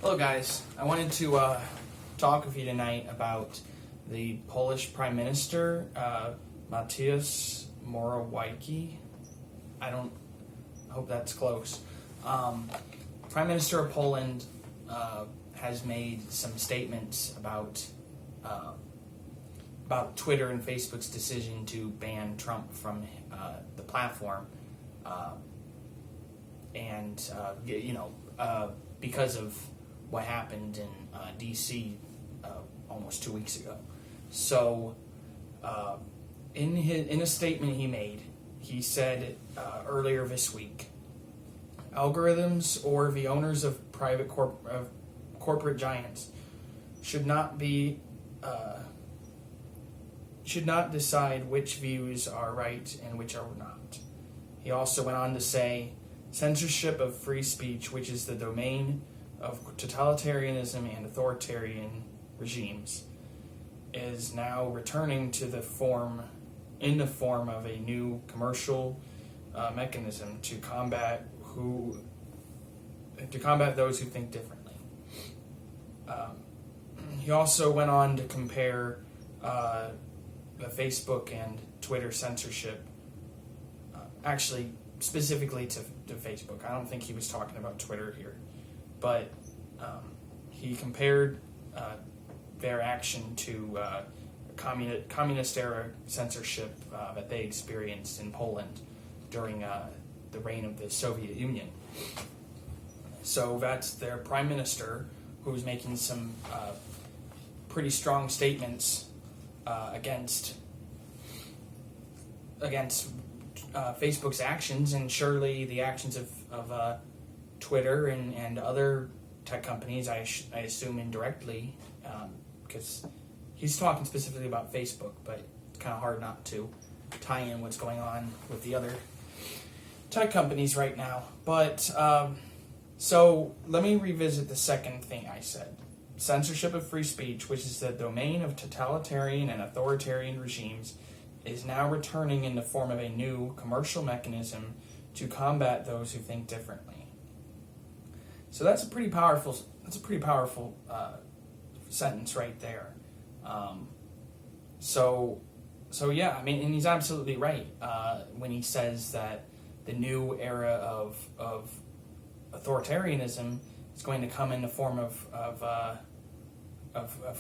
Hello guys, I wanted to talk with you tonight about the Polish Prime Minister, Mateusz Morawiecki. I hope that's close. Prime Minister of Poland has made some statements about Twitter and Facebook's decision to ban Trump from the platform, because of what happened in D.C. Almost 2 weeks ago. So, in a statement he made, he said earlier this week, algorithms or the owners of private corporate giants should not decide which views are right and which are not. He also went on to say, censorship of free speech, which is the domain of totalitarianism and authoritarian regimes, is now returning to in the form of a new commercial mechanism to combat those who think differently. He also went on to compare the Facebook and Twitter censorship, actually specifically to Facebook. I don't think he was talking about Twitter here, but he compared their action to communist-era censorship that they experienced in Poland during the reign of the Soviet Union. So that's their prime minister, who's making some pretty strong statements against Facebook's actions, and surely the actions of Twitter and other tech companies, I assume indirectly, because he's talking specifically about Facebook, but it's kind of hard not to tie in what's going on with the other tech companies right now. But so let me revisit the second thing I said. Censorship of free speech, which is the domain of totalitarian and authoritarian regimes, is now returning in the form of a new commercial mechanism to combat those who think differently. So that's a pretty powerful sentence right there. So yeah, I mean, and he's absolutely right when he says that the new era of authoritarianism is going to come in the form of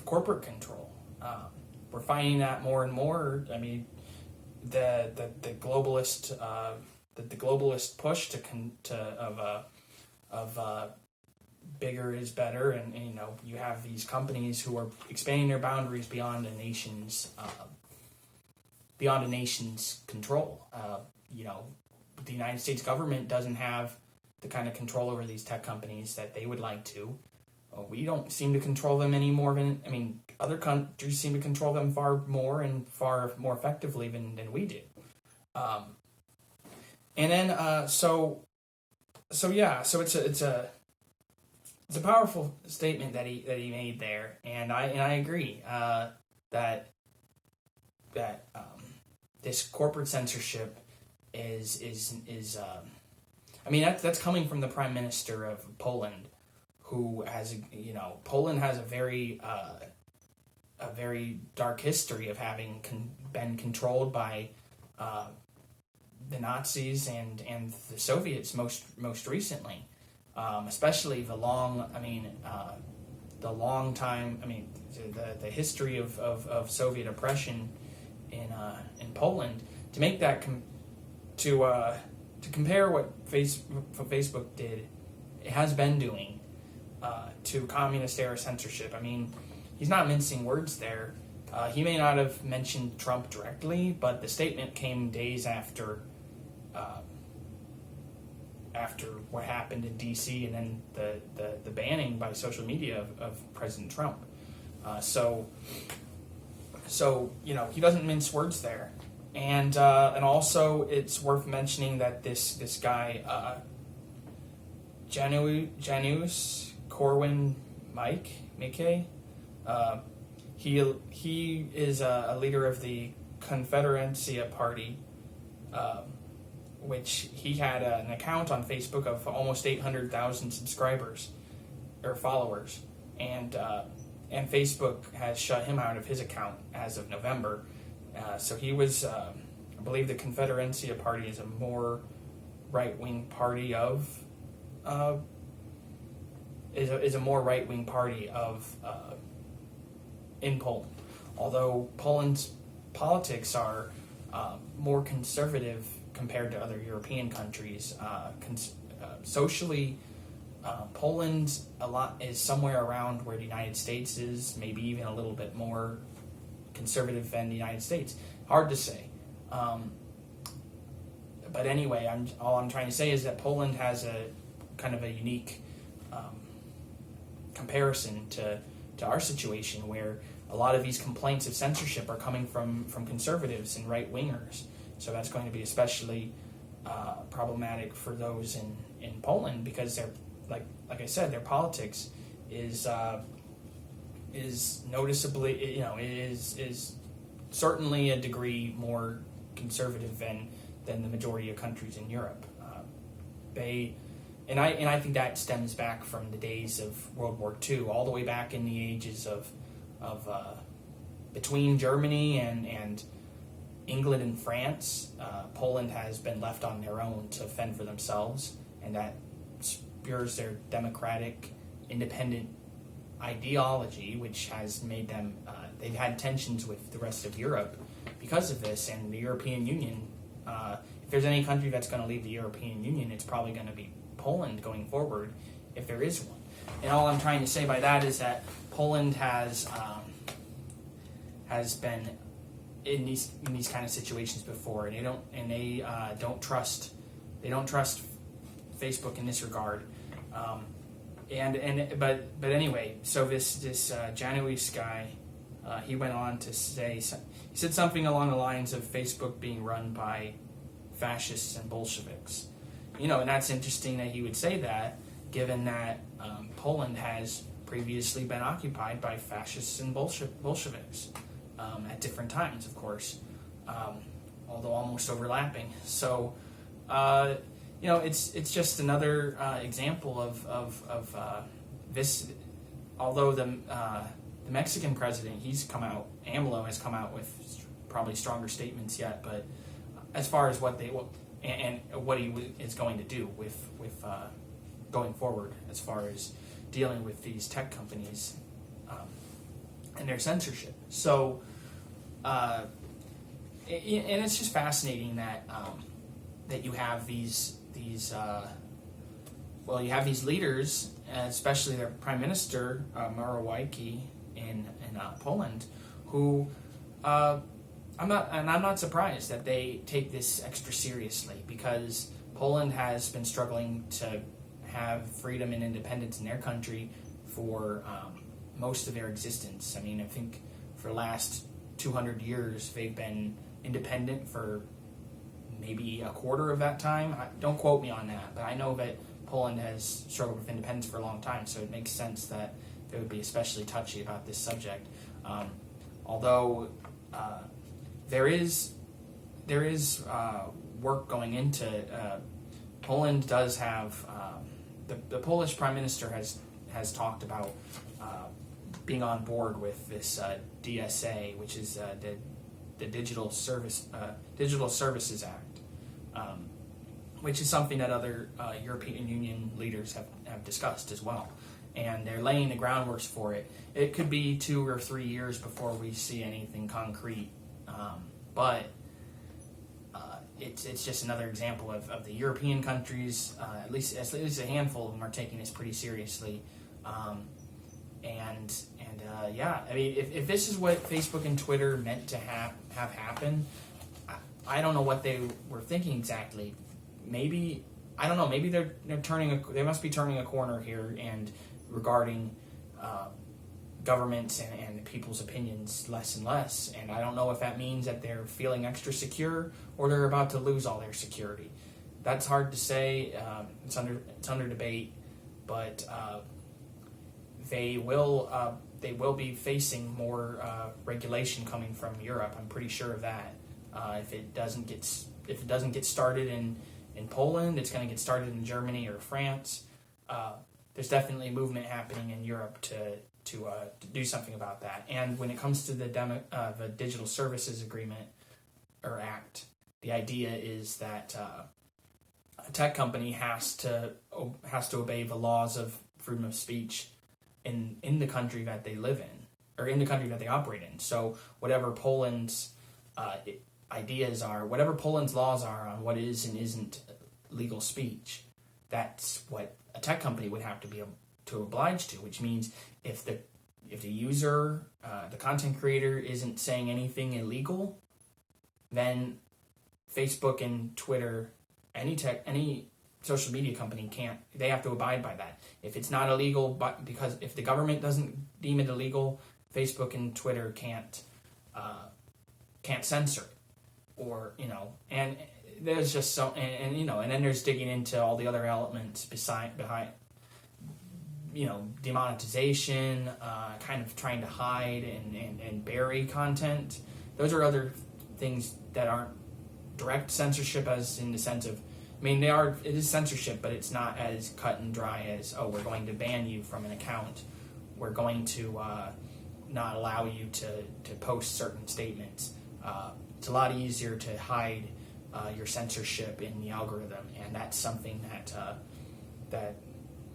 corporate control. We're finding that more and more. I mean, the globalist push of bigger is better, and you have these companies who are expanding their boundaries beyond a nation's control. The United States government doesn't have the kind of control over these tech companies that they would like to. We don't seem to control them any more than, other countries seem to control them far more and far more effectively than we do. So it's a powerful statement that he made there, and I agree that this corporate censorship is that's coming from the Prime Minister of Poland, who has Poland has a very dark history of having been controlled by the Nazis and the Soviets most recently, especially the history of Soviet oppression in Poland. To make that to compare what Facebook did, it has been doing to communist-era censorship. I mean, he's not mincing words there. He may not have mentioned Trump directly, but the statement came days after what happened in D.C. and then the banning by social media of President Trump. So he doesn't mince words there, and also it's worth mentioning that this guy Janusz Korwin-Mikke, he is a leader of the Konfederacja Party, which he had an account on Facebook of almost 800,000 subscribers. or followers, and Facebook has shut him out of his account as of November. So he was, I believe, the Confederancia Party is a more right-wing party of is a more right-wing party of in Poland. Although Poland's politics are more conservative compared to other European countries, socially, Poland is somewhere around where the United States is, maybe even a little bit more conservative than the United States. Hard to say. But anyway, all I'm trying to say is that Poland has a kind of a unique comparison to our situation, where a lot of these complaints of censorship are coming from conservatives and right-wingers. So that's going to be especially problematic for those in Poland, because they're like I said, their politics is noticeably, is certainly a degree more conservative than the majority of countries in Europe. I think that stems back from the days of World War II, all the way back in the ages of between Germany and England and France. Poland has been left on their own to fend for themselves, and that spurs their democratic, independent ideology, which has made them, they've had tensions with the rest of Europe because of this, and the European Union. If there's any country that's going to leave the European Union, it's probably going to be Poland going forward, if there is one. And all I'm trying to say by that is that Poland has been in these kind of situations before, and they don't trust Facebook in this regard. But anyway, so this Janusz guy, he went on to say, he said something along the lines of Facebook being run by fascists and Bolsheviks. And that's interesting that he would say that, given that Poland has previously been occupied by fascists and Bolsheviks at different times, of course, although almost overlapping. So, it's just another example of this. Although the Mexican president, AMLO has come out with probably stronger statements yet, but as far as what he is going to do with going forward, as far as dealing with these tech companies and their censorship. So, and it's just fascinating that you have these leaders, especially their prime minister Morawiecki in Poland, who I'm not surprised that they take this extra seriously, because Poland has been struggling to have freedom and independence in their country for most of their existence. I mean, I think for the last 200 years they've been independent for maybe a quarter of that time. Don't quote me on that, but I know that Poland has struggled with independence for a long time, so it makes sense that they would be especially touchy about this subject. Although there is work going into Poland does have the Polish Prime Minister has talked about being on board with this DSA, which is the Digital Services Act, which is something that other European Union leaders have discussed as well, and they're laying the groundwork for it. It could be 2 or 3 years before we see anything concrete, but it's just another example of the European countries. At least a handful of them are taking this pretty seriously, yeah. I mean, if this is what Facebook and Twitter meant to have happen, I don't know what they were thinking exactly. Maybe I don't know. Maybe they must be turning a corner here, and regarding governments and people's opinions less and less. And I don't know if that means that they're feeling extra secure or they're about to lose all their security. That's hard to say. It's under debate, but they will be facing more regulation coming from Europe. I'm pretty sure of that. If it doesn't get started in Poland, it's going to get started in Germany or France. there's definitely a movement happening in Europe to do something about that. And when it comes to the Digital Services Agreement or Act, the idea is that a tech company has to obey the laws of freedom of speech in the country that they live in, or in the country that they operate in. So whatever Poland's ideas are, whatever Poland's laws are on what is and isn't legal speech, that's what a tech company would have to be to oblige to. Which means if the user, the content creator, isn't saying anything illegal, then Facebook and Twitter, any social media company can't. They have to abide by that. If it's not illegal, but because if the government doesn't deem it illegal, Facebook and Twitter can't censor it, or and there's just so and then there's digging into all the other elements behind demonetization, kind of trying to hide and bury content. Those are other things that aren't direct censorship, as in the sense of, it is censorship, but it's not as cut and dry as, oh, we're going to ban you from an account, we're going to not allow you to post certain statements. It's a lot easier to hide your censorship in the algorithm, and that's something that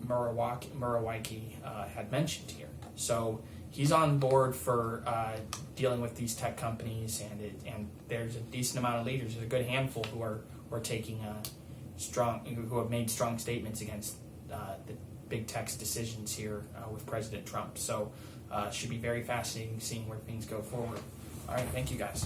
Murawicki had mentioned here. So he's on board for dealing with these tech companies, and there's a decent amount of leaders. There's a good handful who are taking who have made strong statements against the big tech's decisions here with President Trump. So should be very fascinating seeing where things go forward. All right, thank you guys.